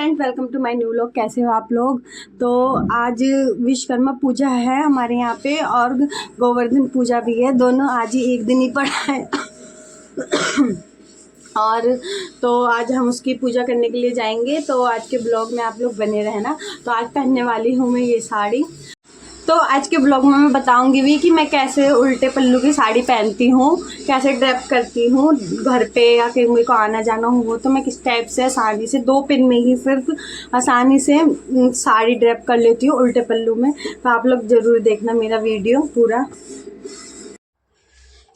Friends, welcome to my new vlog. कैसे हो आप लोग। तो आज विश्वकर्मा पूजा है हमारे यहाँ पे और गोवर्धन पूजा भी है। दोनों आज ही एक दिन ही पड़ा है और तो आज हम उसकी पूजा करने के लिए जाएंगे। तो आज के ब्लॉग में आप लोग बने रहना। तो आज पहनने वाली हूँ मैं ये साड़ी। तो आज के ब्लॉग में मैं बताऊंगी भी कि मैं कैसे उल्टे पल्लू की साड़ी पहनती हूँ, कैसे ड्रेप करती हूँ घर पे या कहीं मुझे को आना जाना हो तो मैं किस टाइप से आसानी से 2 पिन में ही सिर्फ आसानी से साड़ी ड्रेप कर लेती हूँ उल्टे पल्लू में। तो आप लोग ज़रूर देखना मेरा वीडियो पूरा।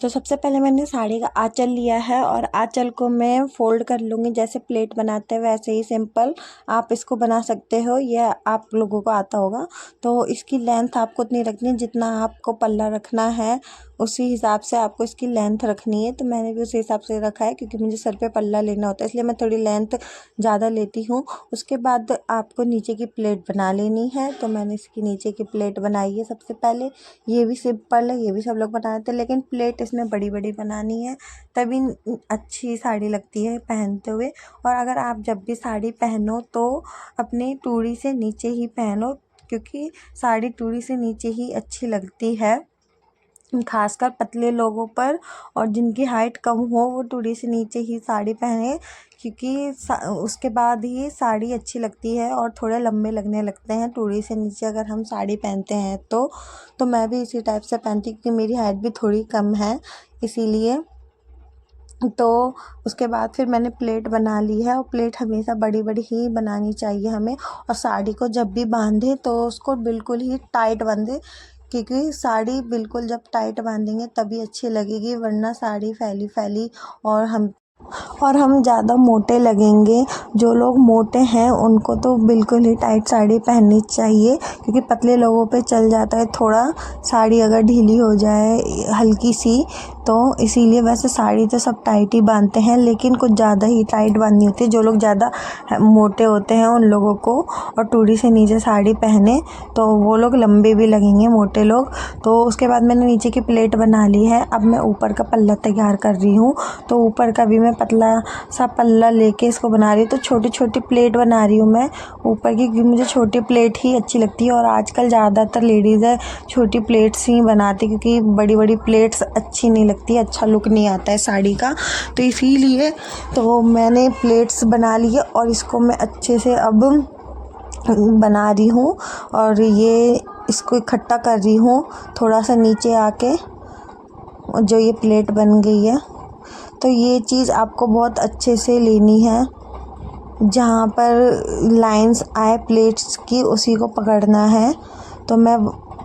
तो सबसे पहले मैंने साड़ी का आंचल लिया है और आंचल को मैं फोल्ड कर लूँगी। जैसे प्लेट बनाते हैं वैसे ही सिंपल आप इसको बना सकते हो, यह आप लोगों को आता होगा। तो इसकी लेंथ आपको उतनी रखनी है जितना आपको पल्ला रखना है, उसी हिसाब से आपको इसकी लेंथ रखनी है। तो मैंने भी उसी हिसाब से रखा है क्योंकि मुझे सर पे पल्ला लेना होता है, इसलिए मैं थोड़ी लेंथ ज़्यादा लेती हूँ। उसके बाद आपको नीचे की प्लेट बना लेनी है। तो मैंने इसकी नीचे की प्लेट बनाई है सबसे पहले। ये भी सिंपल है, ये भी सब लोग बनाते हैं, लेकिन प्लेट इसमें बड़ी बड़ी बनानी है तभी अच्छी साड़ी लगती है पहनते हुए। और अगर आप जब भी साड़ी पहनो तो अपनी टूड़ी से नीचे ही पहनो, क्योंकि साड़ी टूड़ी से नीचे ही अच्छी लगती है, खासकर पतले लोगों पर। और जिनकी हाइट कम हो वो टूड़ी से नीचे ही साड़ी पहने, क्योंकि उसके बाद ही साड़ी अच्छी लगती है और थोड़े लंबे लगने लगते हैं टूड़ी से नीचे अगर हम साड़ी पहनते हैं तो मैं भी इसी टाइप से पहनती हूँ क्योंकि मेरी हाइट भी थोड़ी कम है इसीलिए। तो उसके बाद फिर मैंने प्लेट बना ली है और प्लेट हमेशा बड़ी बड़ी ही बनानी चाहिए हमें। और साड़ी को जब भी बांधे तो उसको बिल्कुल ही टाइट बांधे, क्योंकि साड़ी बिल्कुल जब टाइट बांधेंगे तभी अच्छी लगेगी, वरना साड़ी फैली फैली और हम ज़्यादा मोटे लगेंगे। जो लोग मोटे हैं उनको तो बिल्कुल ही टाइट साड़ी पहननी चाहिए, क्योंकि पतले लोगों पे चल जाता है थोड़ा साड़ी अगर ढीली हो जाए हल्की सी। तो इसीलिए वैसे साड़ी तो सब टाइट ही बांधते हैं, लेकिन कुछ ज़्यादा ही टाइट बांधनी होती है। जो लोग ज़्यादा मोटे होते हैं उन लोगों को और टूड़ी से नीचे साड़ी पहने तो वो लोग लंबे भी लगेंगे, मोटे लोग। तो उसके बाद मैंने नीचे की प्लेट बना ली है। अब मैं ऊपर का पल्ला तैयार कर रही हूँ। तो ऊपर का भी मैं पतला सा पल्ला लेके इसको बना रही हूँ। तो छोटी छोटी प्लेट बना रही हूँ मैं ऊपर की, क्योंकि मुझे छोटी प्लेट ही अच्छी लगती है और आजकल ज़्यादातर लेडीज़ है छोटी प्लेट्स ही बनाती, क्योंकि बड़ी बड़ी प्लेट्स अच्छी नहीं लगती, अच्छा लुक नहीं आता है साड़ी का। तो इसीलिए तो मैंने प्लेट्स बना ली है और इसको मैं अच्छे से अब बना रही हूँ और ये इसको इकट्ठा कर रही हूँ थोड़ा सा नीचे आके, जो ये प्लेट बन गई है। तो ये चीज़ आपको बहुत अच्छे से लेनी है, जहाँ पर लाइंस आए प्लेट्स की उसी को पकड़ना है। तो मैं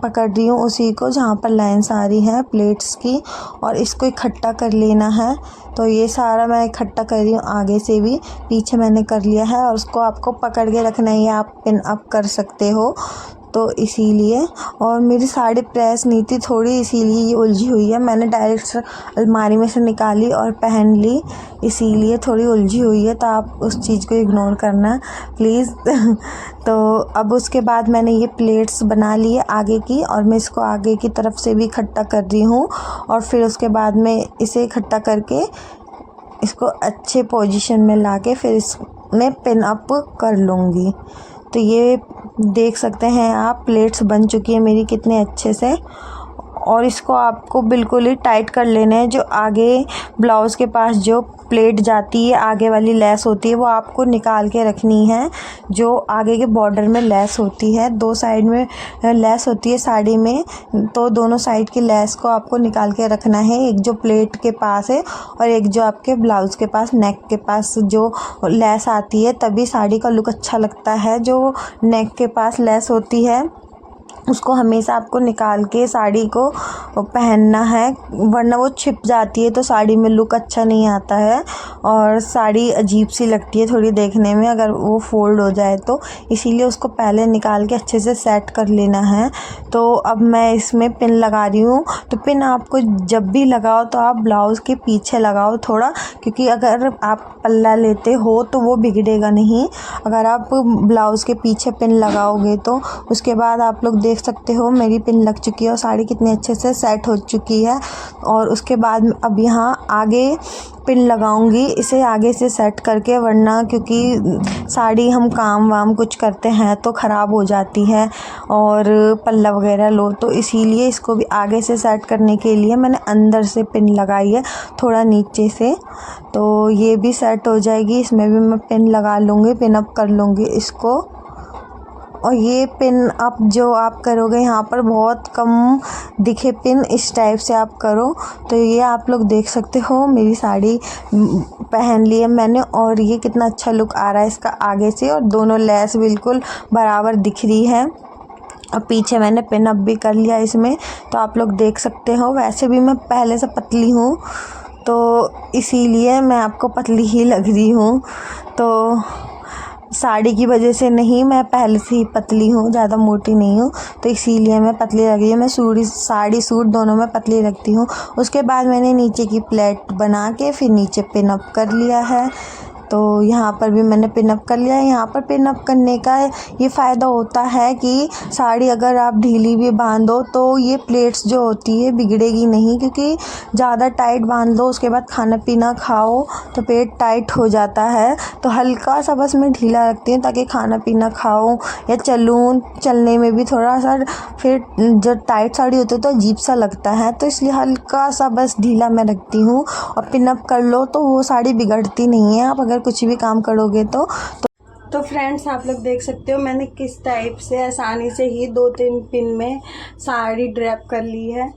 पकड़ रही हूँ उसी को जहाँ पर लाइंस आ रही हैं प्लेट्स की, और इसको इकट्ठा कर लेना है। तो ये सारा मैं इकट्ठा कर रही हूँ, आगे से भी पीछे मैंने कर लिया है और उसको आपको पकड़ के रखना है, आप पिन अप कर सकते हो। तो इसीलिए, और मेरी साड़ी प्रेस नहीं थी थोड़ी, इसीलिए ये उलझी हुई है। मैंने डायरेक्ट अलमारी में से निकाली और पहन ली, इसीलिए थोड़ी उलझी हुई है। तो आप उस चीज़ को इग्नोर करना प्लीज़ तो अब उसके बाद मैंने ये प्लेट्स बना ली है आगे की, और मैं इसको आगे की तरफ से भी इकट्ठा कर रही हूँ। और फिर उसके बाद में इसे इकट्ठा करके इसको अच्छे पोजीशन में लाके फिर इसमें पिन अप कर लूँगी। तो ये देख सकते हैं आप, प्लेट्स बन चुकी है मेरी कितने अच्छे से। और इसको आपको बिल्कुल ही टाइट कर लेना है। जो आगे ब्लाउज़ के पास जो प्लेट जाती है, आगे वाली लेस होती है, वो आपको निकाल के रखनी है। जो आगे के बॉर्डर में लेस होती है, 2 साइड में लेस होती है साड़ी में, तो दोनों साइड की लेस को आपको निकाल के रखना है। एक जो प्लेट के पास है और एक जो आपके ब्लाउज़ के पास नेक के पास जो लेस आती है, तभी साड़ी का लुक अच्छा लगता है। जो नेक के पास लेस होती है उसको हमेशा आपको निकाल के साड़ी को पहनना है, वरना वो छिप जाती है तो साड़ी में लुक अच्छा नहीं आता है और साड़ी अजीब सी लगती है थोड़ी देखने में अगर वो फोल्ड हो जाए तो। इसीलिए उसको पहले निकाल के अच्छे से सेट कर लेना है। तो अब मैं इसमें पिन लगा रही हूँ। तो पिन आपको जब भी लगाओ तो आप ब्लाउज़ के पीछे लगाओ थोड़ा, क्योंकि अगर आप पल्ला लेते हो तो वो बिगड़ेगा नहीं अगर आप ब्लाउज़ के पीछे पिन लगाओगे। तो उसके बाद आप लोग देख देख सकते हो मेरी पिन लग चुकी है और साड़ी कितने अच्छे से सेट हो चुकी है। और उसके बाद अब यहाँ आगे पिन लगाऊंगी इसे आगे से सेट करके, वरना क्योंकि साड़ी हम काम वाम कुछ करते हैं तो ख़राब हो जाती है और पल्ला वगैरह लो, तो इसीलिए इसको भी आगे से सेट करने के लिए मैंने अंदर से पिन लगाई है थोड़ा नीचे से। तो ये भी सेट हो जाएगी, इसमें भी मैं पिन लगा लूँगी, पिन अप कर लूँगी इसको। और ये पिन अप जो आप करोगे यहाँ पर बहुत कम दिखे पिन, इस टाइप से आप करो। तो ये आप लोग देख सकते हो मेरी साड़ी पहन ली है मैंने और ये कितना अच्छा लुक आ रहा है इसका आगे से, और दोनों लेस बिल्कुल बराबर दिख रही है। अब पीछे मैंने पिन अप भी कर लिया इसमें, तो आप लोग देख सकते हो। वैसे भी मैं पहले से पतली हूँ तो इसीलिए मैं आपको पतली ही लग रही हूँ, तो साड़ी की वजह से नहीं, मैं पहले से ही पतली हूँ, ज़्यादा मोटी नहीं हूँ, तो इसीलिए मैं पतली लग रही हूँ। मैं साड़ी सूट दोनों में पतली रखती हूँ। उसके बाद मैंने नीचे की प्लेट बना के फिर नीचे पिन अप कर लिया है। तो यहाँ पर भी मैंने पिन अप कर लिया है। यहाँ पर पिन अप करने का ये फ़ायदा होता है कि साड़ी अगर आप ढीली भी बांधो तो ये प्लेट्स जो होती है बिगड़ेगी नहीं, क्योंकि ज़्यादा टाइट बांध लो उसके बाद खाना पीना खाओ तो पेट टाइट हो जाता है। तो हल्का सा बस मैं ढीला रखती हूँ ताकि खाना पीना खाओ या चलने में भी थोड़ा सा, फिर जब टाइट साड़ी होती है तो अजीब सा लगता है, तो इसलिए हल्का सा बस ढीला मैं रखती हूँ। और पिन अप कर लो तो वो साड़ी बिगड़ती नहीं है, आप अगर कुछ भी काम करोगे तो फ्रेंड्स आप लोग देख सकते हो मैंने किस टाइप से आसानी से ही 2-3 पिन में साड़ी ड्रैप कर ली है।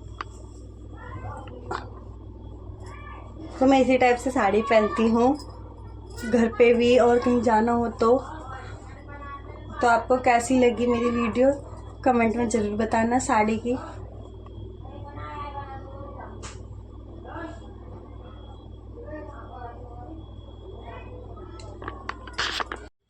तो मैं इसी टाइप से साड़ी पहनती हूँ घर पे भी और कहीं जाना हो तो आपको कैसी लगी मेरी वीडियो कमेंट में ज़रूर बताना साड़ी की।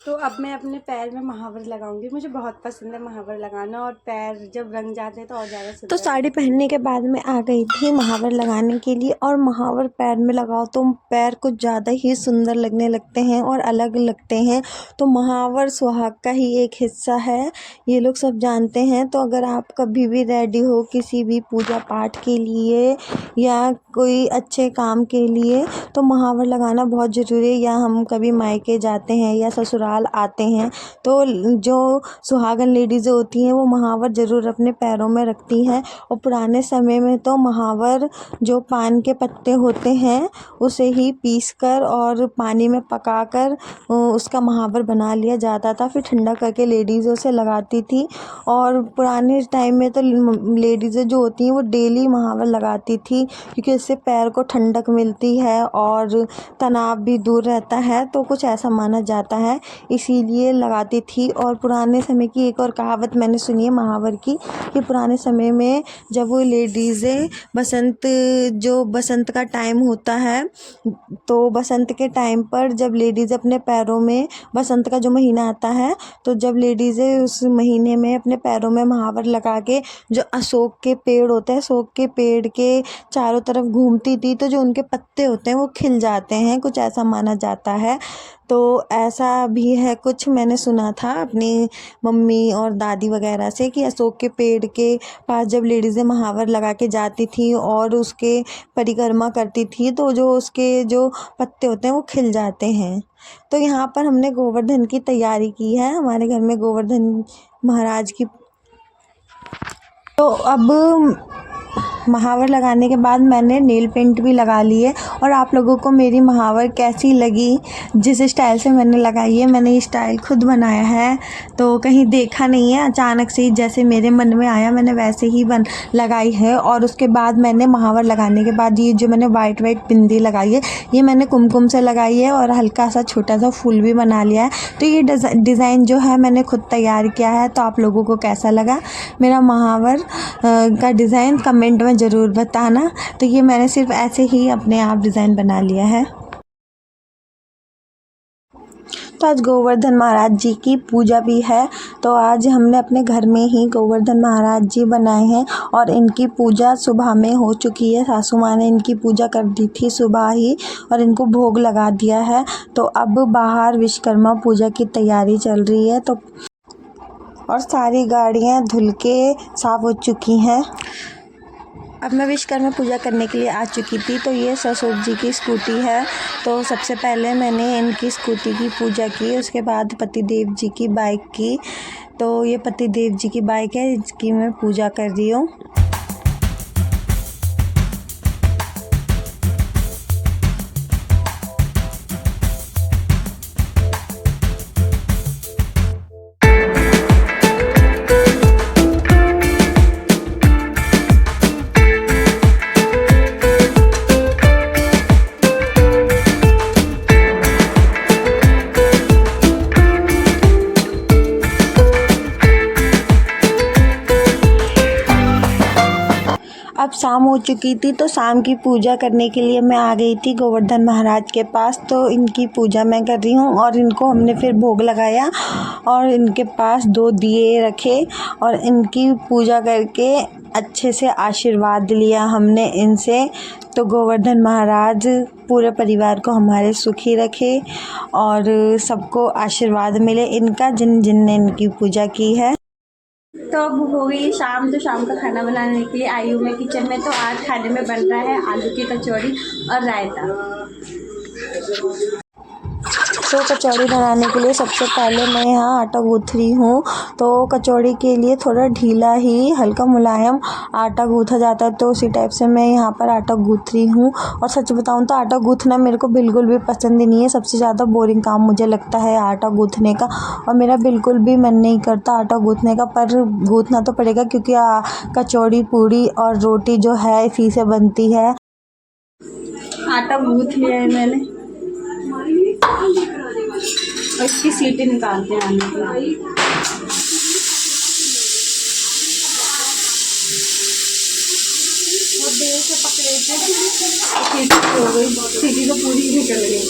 तो अब मैं अपने पैर में महावर लगाऊंगी, मुझे बहुत पसंद है महावर लगाना, और पैर जब रंग जाते हैं तो और ज़्यादा सुंदर। तो साड़ी पहनने के बाद मैं आ गई थी महावर लगाने के लिए, और महावर पैर में लगाओ तो पैर कुछ ज़्यादा ही सुंदर लगने लगते हैं और अलग लगते हैं। तो महावर सुहाग का ही एक हिस्सा है, ये लोग सब जानते हैं। तो अगर आप कभी भी रेडी हो किसी भी पूजा पाठ के लिए या कोई अच्छे काम के लिए तो महावर लगाना बहुत ज़रूरी है। या हम कभी मायके जाते हैं या ससुराल आते हैं तो जो सुहागन लेडीज़ होती हैं वो महावर ज़रूर अपने पैरों में रखती हैं। और पुराने समय में तो महावर जो पान के पत्ते होते हैं उसे ही पीसकर और पानी में पकाकर उसका महावर बना लिया जाता था, फिर ठंडा करके लेडीज़ उसे लगाती थी। और पुराने टाइम में तो लेडीज़ें जो होती हैं वो डेली महावर लगाती थी, क्योंकि इससे पैर को ठंडक मिलती है और तनाव भी दूर रहता है, तो कुछ ऐसा माना जाता है इसीलिए लगाती थी। और पुराने समय की एक और कहावत मैंने सुनी है महावर की, कि पुराने समय में जब वो लेडीज़ें बसंत का टाइम होता है तो बसंत के टाइम पर जब लेडीज़ अपने पैरों में, बसंत का जो महीना आता है तो जब लेडीज़ें उस महीने में अपने पैरों में महावर लगा के जो अशोक के पेड़ होते हैं, अशोक के पेड़ के चारों तरफ घूमती थी तो जो उनके पत्ते होते हैं वो खिल जाते हैं, कुछ ऐसा माना जाता है। तो ऐसा भी है, कुछ मैंने सुना था अपनी मम्मी और दादी वगैरह से कि अशोक के पेड़ के पास जब लेडीज़ें महावर लगा के जाती थी और उसके परिक्रमा करती थी तो जो उसके जो पत्ते होते हैं वो खिल जाते हैं। तो यहाँ पर हमने गोवर्धन की तैयारी की है, हमारे घर में गोवर्धन महाराज की। तो अब महावर लगाने के बाद मैंने नेल पेंट भी लगा ली है। और आप लोगों को मेरी महावर कैसी लगी, जिस स्टाइल से मैंने लगाई है, मैंने ये स्टाइल खुद बनाया है तो कहीं देखा नहीं है, अचानक से जैसे मेरे मन में आया मैंने वैसे ही लगाई है। और उसके बाद मैंने महावर लगाने के बाद ये जो मैंने वाइट बिंदी लगाई है ये मैंने कुमकुम से लगाई है और हल्का सा छोटा सा फूल भी बना लिया है। तो ये डिज़ाइन जो है मैंने खुद तैयार किया है। तो आप लोगों को कैसा लगा मेरा महावर का डिज़ाइन कमेंट में ज़रूर बताना। तो ये मैंने सिर्फ ऐसे ही अपने आप डिज़ाइन बना लिया है। तो आज गोवर्धन महाराज जी की पूजा भी है, तो आज हमने अपने घर में ही गोवर्धन महाराज जी बनाए हैं और इनकी पूजा सुबह में हो चुकी है। सासू माँ ने इनकी पूजा कर दी थी सुबह ही और इनको भोग लगा दिया है। तो अब बाहर विश्वकर्मा पूजा की तैयारी चल रही है। तो और सारी गाड़ियाँ धुल के साफ़ हो चुकी हैं। अब मैं विश्वकर्मा पूजा करने के लिए आ चुकी थी। तो ये ससुर जी की स्कूटी है। तो सबसे पहले मैंने इनकी स्कूटी की पूजा की, उसके बाद पतिदेव जी की बाइक की। तो ये पतिदेव जी की बाइक है, इसकी मैं पूजा कर रही हूँ। अब शाम हो चुकी थी, तो शाम की पूजा करने के लिए मैं आ गई थी गोवर्धन महाराज के पास। तो इनकी पूजा मैं कर रही हूँ और इनको हमने फिर भोग लगाया और इनके पास 2 दिए रखे और इनकी पूजा करके अच्छे से आशीर्वाद लिया हमने इनसे। तो गोवर्धन महाराज पूरे परिवार को हमारे सुखी रखे और सबको आशीर्वाद मिले इनका, जिन जिन ने इनकी पूजा की है। तो अब हो गई शाम, तो शाम का खाना बनाने के लिए आई हूँ मैं किचन में। तो आज खाने में बन रहा है आलू की कचौड़ी और रायता। तो कचौड़ी बनाने के लिए सबसे पहले मैं यहाँ आटा गूँथ रही हूँ। तो कचौड़ी के लिए थोड़ा ढीला ही हल्का मुलायम आटा गूँथा जाता है, तो उसी टाइप से मैं यहाँ पर आटा गूँथ रही हूँ। और सच बताऊँ तो आटा गूँथना मेरे को बिल्कुल भी पसंद ही नहीं है। सबसे ज़्यादा बोरिंग काम मुझे लगता है आटा गूँथने का, और मेरा बिल्कुल भी मन नहीं करता आटा गूँथने का, पर गूँथना तो पड़ेगा क्योंकि कचौड़ी पूड़ी और रोटी जो है इसी से बनती है। आटा गूँथ लिया है मैंने और इसकी सीटें निकालते हैं आलू की। बहुत देर से पकड़े थे, सीटी हो गई, सीटी तो पूरी निकल गई।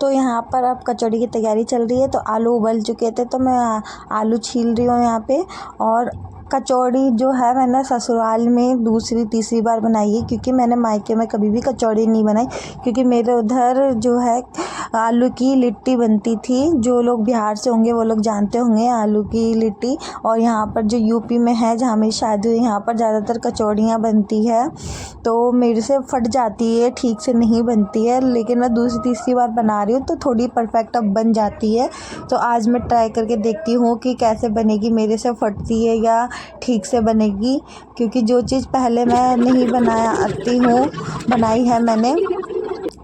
तो यहाँ पर अब कचौड़ी की तैयारी चल रही है। तो आलू उबल चुके थे, तो मैं आलू छील रही हूँ यहाँ पे। और कचौड़ी जो है मैंने ससुराल में दूसरी तीसरी बार बनाई है, क्योंकि मैंने मायके में कभी भी कचौड़ी नहीं बनाई, क्योंकि मेरे उधर जो है आलू की लिट्टी बनती थी। जो लोग बिहार से होंगे वो लोग जानते होंगे आलू की लिट्टी। और यहाँ पर जो यूपी में है जहाँ मेरी शादी हुई, यहाँ पर ज़्यादातर कचौड़ियाँ बनती है। तो मेरे से फट जाती है, ठीक से नहीं बनती है, लेकिन मैं दूसरी तीसरी बार बना रही हूँ तो थोड़ी परफेक्ट अब बन जाती है। तो आज मैं ट्राई करके देखती हूँ कि कैसे बनेगी, मेरे से फटती है या ठीक से बनेगी, क्योंकि जो चीज़ पहले मैं नहीं बनाई है मैंने,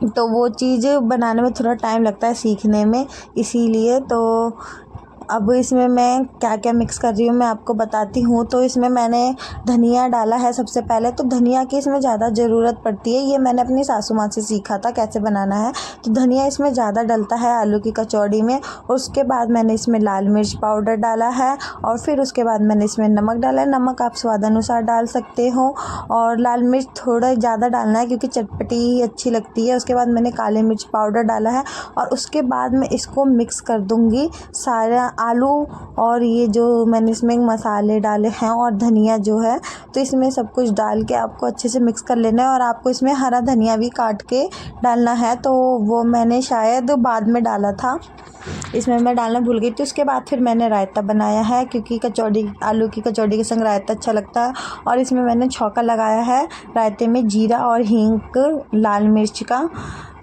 तो वो चीज़ बनाने में थोड़ा टाइम लगता है सीखने में, इसीलिए। तो अब इसमें मैं क्या क्या मिक्स कर रही हूँ मैं आपको बताती हूँ। तो इसमें मैंने धनिया डाला है सबसे पहले। तो धनिया की इसमें ज़्यादा ज़रूरत पड़ती है, ये मैंने अपनी सासू माँ से सीखा था कैसे बनाना है। तो धनिया इसमें ज़्यादा डलता है आलू की कचौड़ी में। और उसके बाद मैंने इसमें लाल मिर्च पाउडर डाला है और फिर उसके बाद मैंने इसमें नमक डाला है। नमक आप स्वाद अनुसार डाल सकते हो, और लाल मिर्च थोड़ा ज़्यादा डालना है क्योंकि चटपटी अच्छी लगती है। उसके बाद मैंने काली मिर्च पाउडर डाला है और उसके बाद मैं इसको मिक्स कर दूँगी सारा आलू, और ये जो मैंने इसमें मसाले डाले हैं और धनिया जो है, तो इसमें सब कुछ डाल के आपको अच्छे से मिक्स कर लेना है। और आपको इसमें हरा धनिया भी काट के डालना है, तो वो मैंने शायद बाद में डाला था, इसमें मैं डालना भूल गई थी। उसके बाद फिर मैंने रायता बनाया है, क्योंकि आलू की कचौड़ी के संग रायता अच्छा लगता है। और इसमें मैंने छौंका लगाया है रायते में जीरा और हींग लाल मिर्च का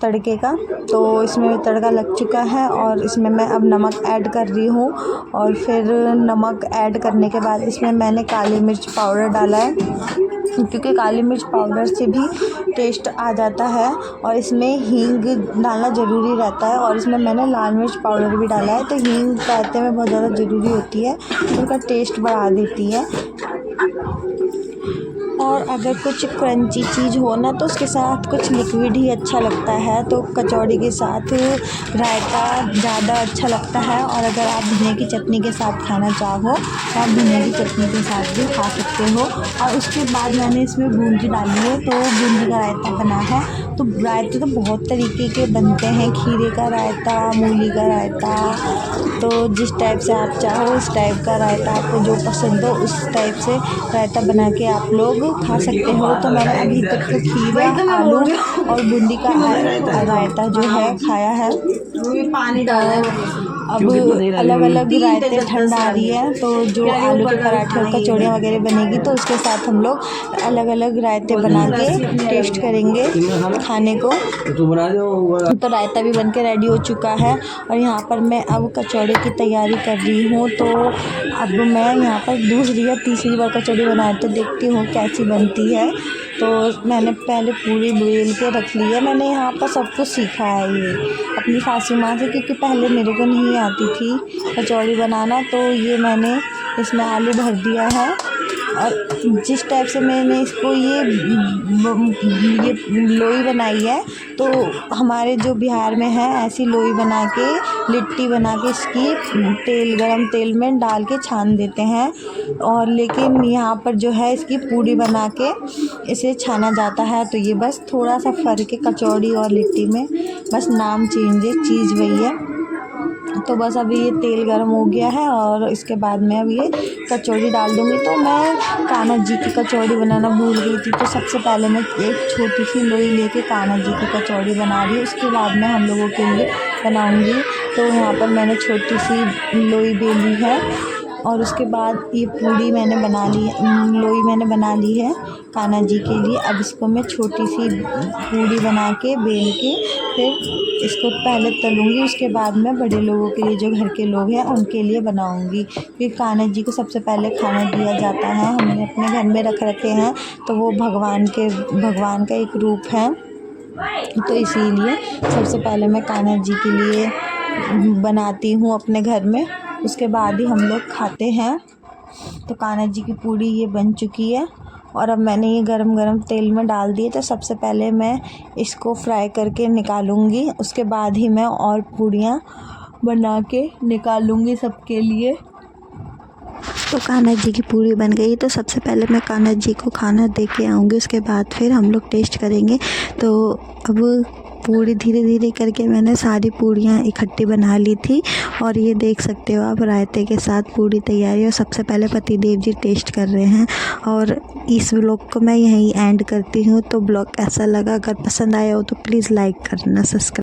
तड़के का। तो इसमें तड़का लग चुका है और इसमें मैं अब नमक ऐड कर रही हूँ। और फिर नमक ऐड करने के बाद इसमें मैंने काली मिर्च पाउडर डाला है, क्योंकि काली मिर्च पाउडर से भी टेस्ट आ जाता है। और इसमें हींग डालना ज़रूरी रहता है, और इसमें मैंने लाल मिर्च पाउडर भी डाला है। तो हींग रायते में बहुत ज़्यादा ज़रूरी होती है, तो उसका टेस्ट बढ़ा देती है। और अगर कुछ क्रंची चीज़ हो ना, तो उसके साथ कुछ लिक्विड ही अच्छा लगता है। तो कचौड़ी के साथ रायता ज़्यादा अच्छा लगता है। और अगर आप धनिया की चटनी के साथ खाना चाहो तो आप धनिया की चटनी के साथ भी खा सकते हो। और उसके बाद मैंने इसमें बूंदी डाली है, तो बूंदी का रायता बना है। तो रायते तो बहुत तरीके के बनते हैं, खीरे का रायता, मूली का रायता, तो जिस टाइप से आप चाहो उस टाइप का रायता, आपको जो पसंद हो उस टाइप से रायता बना के आप लोग खा सकते हो। तो मैंने अभी तक तो खीरा, आलू और बूंदी का रायता जो है खाया है। पानी डाला है। अब अलग अलग रायते ठंड आ रही है, तो जो आलू के पराठे और कचौड़ियाँ वगैरह बनेगी तो उसके साथ हम लोग अलग अलग रायते बना के टेस्ट करेंगे खाने को। तो रायता भी बन के रेडी हो चुका है और यहाँ पर मैं अब कचौड़ी की तैयारी कर रही हूँ। तो अब मैं यहाँ पर दूसरी या तीसरी बार कचौड़ी बनाए तो देखती हूँ कैसी बनती है। तो मैंने पहले पूरी बेल के रख ली है। मैंने यहाँ पर सब कुछ सीखा है ये अपनी सासू माँ से, क्योंकि पहले मेरे को नहीं आती थी कचौड़ी बनाना। तो ये मैंने इसमें आलू भर दिया है और जिस टाइप से मैंने इसको ये लोई बनाई है, तो हमारे जो बिहार में है ऐसी लोई बना के लिट्टी बना के इसकी गरम तेल में डाल के छान देते हैं। और लेकिन यहाँ पर जो है इसकी पूड़ी बना के इसे छाना जाता है। तो ये बस थोड़ा सा फ़र्क है कचौड़ी और लिट्टी में, बस नाम चेंज है, चीज़ वही है। तो बस अभी ये तेल गर्म हो गया है और इसके बाद मैं अब ये कचौड़ी डाल दूँगी। तो मैं कान्हा जी की कचौड़ी बनाना भूल गई थी, तो सबसे पहले मैं एक छोटी सी लोई लेके कान्हा जी की कचौड़ी बना रही हूँ। उसके बाद मैं हम लोगों के लिए बनाऊँगी। तो यहाँ पर मैंने छोटी सी लोई बेली है और उसके बाद ये पूड़ी मैंने बना ली है, लोई मैंने बना ली है कान्हा जी के लिए। अब इसको मैं छोटी सी पूड़ी बना के बेल के फिर इसको पहले तलूँगी, उसके बाद मैं बड़े लोगों के लिए, जो घर के लोग हैं उनके लिए बनाऊँगी। क्योंकि कान्हा जी को सबसे पहले खाना दिया जाता है, हमने अपने घर में रख रखे हैं, तो वो भगवान का एक रूप है। तो इसीलिए सबसे पहले मैं कान्हा जी के लिए बनाती हूँ अपने घर में, उसके बाद ही हम लोग खाते हैं। तो कान्हा जी की पूड़ी ये बन चुकी है और अब मैंने ये गरम गरम तेल में डाल दिए। तो सबसे पहले मैं इसको फ्राई करके निकालूंगी, उसके बाद ही मैं और पूड़ियाँ बना के निकालूंगी सबके लिए। तो कान्हा जी की पूड़ी बन गई, तो सबसे पहले मैं कान्हा जी को खाना दे के आऊँगी, उसके बाद फिर हम लोग टेस्ट करेंगे। तो अब पूड़ी धीरे धीरे करके मैंने सारी पूड़ियाँ इकट्ठी बना ली थी और ये देख सकते हो आप रायते के साथ पूड़ी तैयारी। और सबसे पहले पतिदेव जी टेस्ट कर रहे हैं और इस ब्लॉग को मैं यहीं एंड करती हूँ। तो ब्लॉग कैसा लगा, अगर पसंद आया हो तो प्लीज़ लाइक करना, सब्सक्राइब